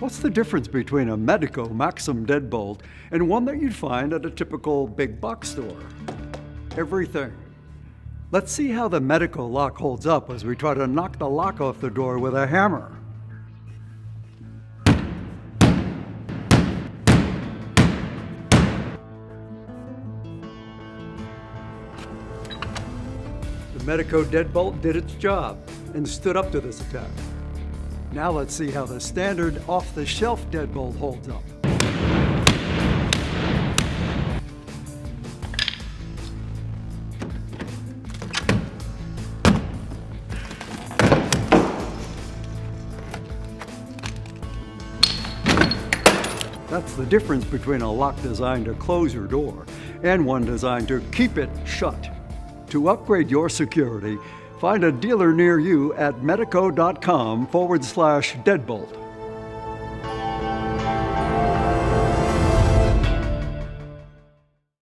What's the difference between a Medeco Maxum deadbolt and one that you'd find at a typical big box store? Everything. Let's see how the Medeco lock holds up as we try to knock the lock off the door with a hammer. The Medeco Deadbolt did its job and stood up to this attack. Now let's see how the standard off-the-shelf deadbolt holds up. That's the difference between a lock designed to close your door and one designed to keep it shut. To upgrade your security, find a dealer near you at medeco.com/deadbolt.